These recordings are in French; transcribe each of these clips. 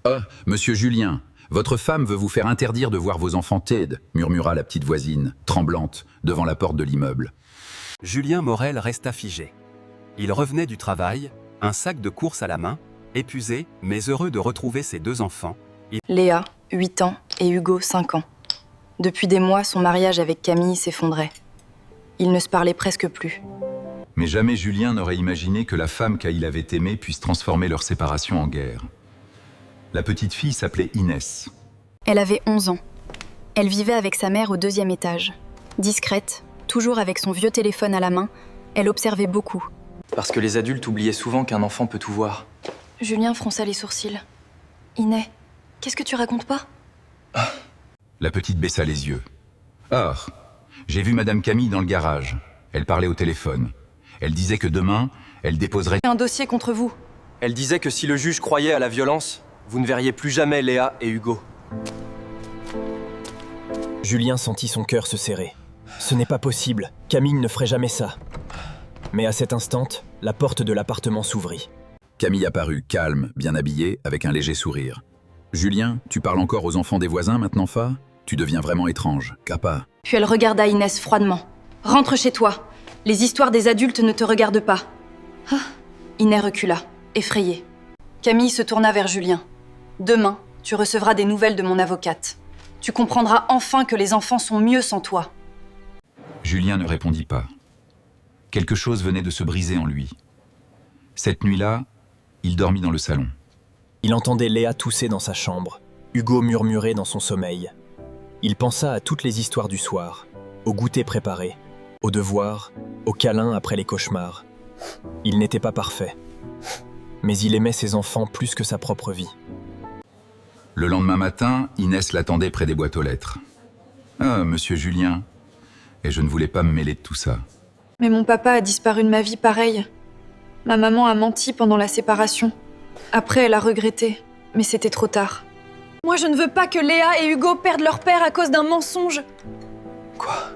Ah, monsieur Julien, votre femme veut vous faire interdire de voir vos enfants TED, murmura la petite voisine, tremblante, devant la porte de l'immeuble. Julien Morel resta figé. Il revenait du travail, un sac de courses à la main, épuisé, mais heureux de retrouver ses deux enfants. Léa, 8 ans, et Hugo, 5 ans. Depuis des mois, son mariage avec Camille s'effondrait. Ils ne se parlaient presque plus. Mais jamais Julien n'aurait imaginé que la femme qu'il avait aimée puisse transformer leur séparation en guerre. La petite fille s'appelait Inès. Elle avait 11 ans. Elle vivait avec sa mère au 2e étage. Discrète, toujours avec son vieux téléphone à la main, elle observait beaucoup. Parce que les adultes oubliaient souvent qu'un enfant peut tout voir. Julien fronça les sourcils. « Inès, qu'est-ce que tu racontes pas ?» La petite baissa les yeux. « Ah, j'ai vu Madame Camille dans le garage. Elle parlait au téléphone. Elle disait que demain, elle déposerait Un dossier contre vous. Elle disait que si le juge croyait à la violence, vous ne verriez plus jamais Léa et Hugo. » Julien sentit son cœur se serrer. Ce n'est pas possible, Camille ne ferait jamais ça. Mais à cet instant, la porte de l'appartement s'ouvrit. Camille apparut, calme, bien habillée, avec un léger sourire. « Julien, tu parles encore aux enfants des voisins maintenant, Fa? Tu deviens vraiment étrange, Kappa. » Puis elle regarda Inès froidement. « Rentre chez toi. Les histoires des adultes ne te regardent pas. » Ah. Inès recula, effrayée. Camille se tourna vers Julien. « Demain, tu recevras des nouvelles de mon avocate. Tu comprendras enfin que les enfants sont mieux sans toi. » Julien ne répondit pas. Quelque chose venait de se briser en lui. Cette nuit-là, il dormit dans le salon. Il entendait Léa tousser dans sa chambre, Hugo murmurer dans son sommeil. Il pensa à toutes les histoires du soir, au goûter préparé, aux devoirs, aux câlins après les cauchemars. Il n'était pas parfait, mais il aimait ses enfants plus que sa propre vie. Le lendemain matin, Inès l'attendait près des boîtes aux lettres. « Ah, monsieur Julien. » Et je ne voulais pas me mêler de tout ça. Mais mon papa a disparu de ma vie pareil. Ma maman a menti pendant la séparation. Après, elle a regretté, mais c'était trop tard. Moi, je ne veux pas que Léa et Hugo perdent leur père à cause d'un mensonge. Quoi?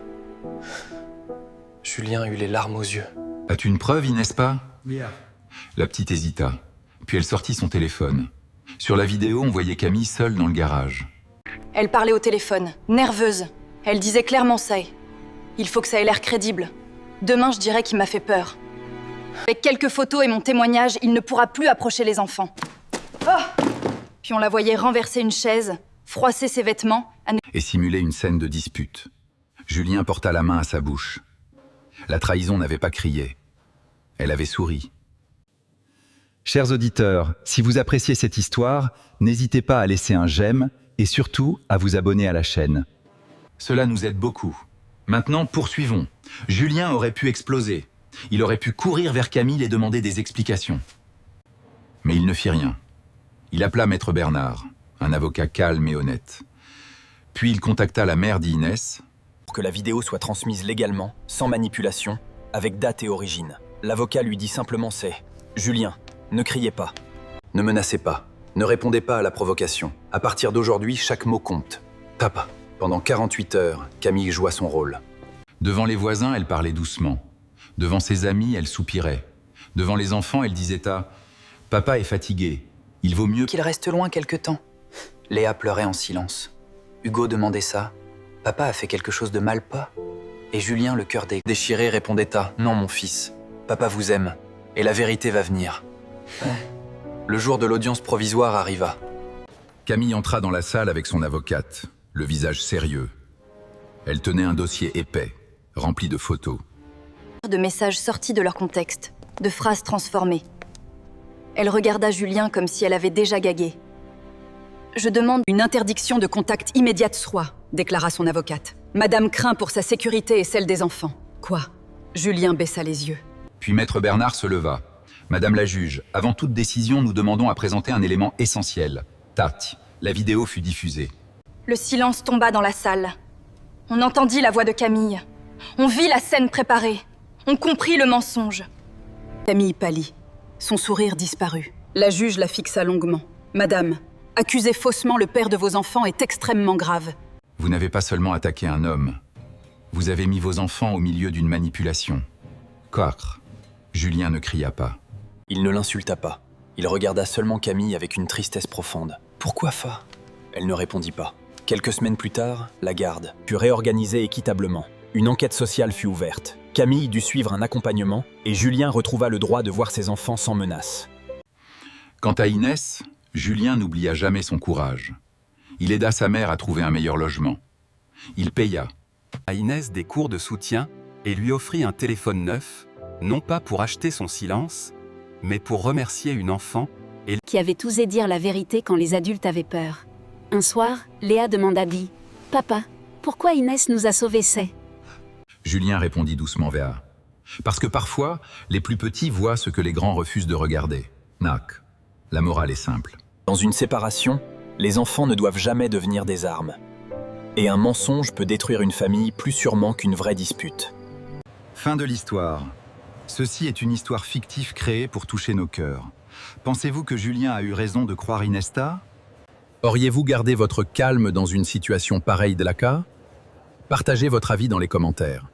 Julien eut les larmes aux yeux. « As-tu une preuve, Inès, pas ?» La petite hésita, puis elle sortit son téléphone. Sur la vidéo, on voyait Camille seule dans le garage. Elle parlait au téléphone, nerveuse. Elle disait clairement ça. Il faut que ça ait l'air crédible. Demain, je dirais qu'il m'a fait peur. Avec quelques photos et mon témoignage, il ne pourra plus approcher les enfants. Oh! Puis on la voyait renverser une chaise, froisser ses vêtements... Et simuler une scène de dispute. Julien porta la main à sa bouche. La trahison n'avait pas crié. Elle avait souri. Chers auditeurs, si vous appréciez cette histoire, n'hésitez pas à laisser un j'aime et surtout à vous abonner à la chaîne. Cela nous aide beaucoup. Maintenant, poursuivons. Julien aurait pu exploser. Il aurait pu courir vers Camille et demander des explications. Mais il ne fit rien. Il appela Maître Bernard, un avocat calme et honnête. Puis il contacta la mère d'Inès. Pour que la vidéo soit transmise légalement, sans manipulation, avec date et origine. L'avocat lui dit simplement c'est « Julien, ne criez pas. Ne menacez pas. Ne répondez pas à la provocation. À partir d'aujourd'hui, chaque mot compte. Papa. » Pendant 48 heures, Camille joua son rôle. Devant les voisins, elle parlait doucement. Devant ses amis, elle soupirait. Devant les enfants, elle disait « Papa est fatigué. Il vaut mieux qu'il reste loin quelque temps. » Léa pleurait en silence. Hugo demandait ça. « Papa a fait quelque chose de mal, pas ?» Et Julien, le cœur déchiré, répondait « Non, mon fils. Papa vous aime. Et la vérité va venir. » Le jour de l'audience provisoire arriva. Camille entra dans la salle avec son avocate, le visage sérieux. Elle tenait un dossier épais, rempli de photos. De messages sortis de leur contexte, de phrases transformées. Elle regarda Julien comme si elle avait déjà gagué. « Je demande une interdiction de contact immédiat de soi », déclara son avocate. « Madame craint pour sa sécurité et celle des enfants. » Quoi? Julien baissa les yeux. Puis Maître Bernard se leva. « Madame la juge, avant toute décision, nous demandons à présenter un élément essentiel. Tati, la vidéo fut diffusée. » Le silence tomba dans la salle. On entendit la voix de Camille. On vit la scène préparée. On comprit le mensonge. Camille pâlit. Son sourire disparut. La juge la fixa longuement. « Madame, accuser faussement le père de vos enfants est extrêmement grave. » Vous n'avez pas seulement attaqué un homme. Vous avez mis vos enfants au milieu d'une manipulation. Quoi? Julien ne cria pas. Il ne l'insulta pas. Il regarda seulement Camille avec une tristesse profonde. « pourquoi Fa ?» Elle ne répondit pas. Quelques semaines plus tard, la garde fut réorganisée équitablement. Une enquête sociale fut ouverte. Camille dut suivre un accompagnement et Julien retrouva le droit de voir ses enfants sans menace. Quant à Inès, Julien n'oublia jamais son courage. Il aida sa mère à trouver un meilleur logement. Il paya. À Inès des cours de soutien et lui offrit un téléphone neuf, non pas pour acheter son silence, mais pour remercier une enfant qui avait osé dire la vérité quand les adultes avaient peur. Un soir, Léa demanda à Guy, « Papa, pourquoi Inès nous a sauvés, c'est ?» Julien répondit doucement Véa. Parce que parfois, les plus petits voient ce que les grands refusent de regarder. Nac. La morale est simple. Dans une séparation, les enfants ne doivent jamais devenir des armes. Et un mensonge peut détruire une famille plus sûrement qu'une vraie dispute. Fin de l'histoire. Ceci est une histoire fictive créée pour toucher nos cœurs. Pensez-vous que Julien a eu raison de croire Inesta? Auriez-vous gardé votre calme dans une situation pareille de la cas? Partagez votre avis dans les commentaires.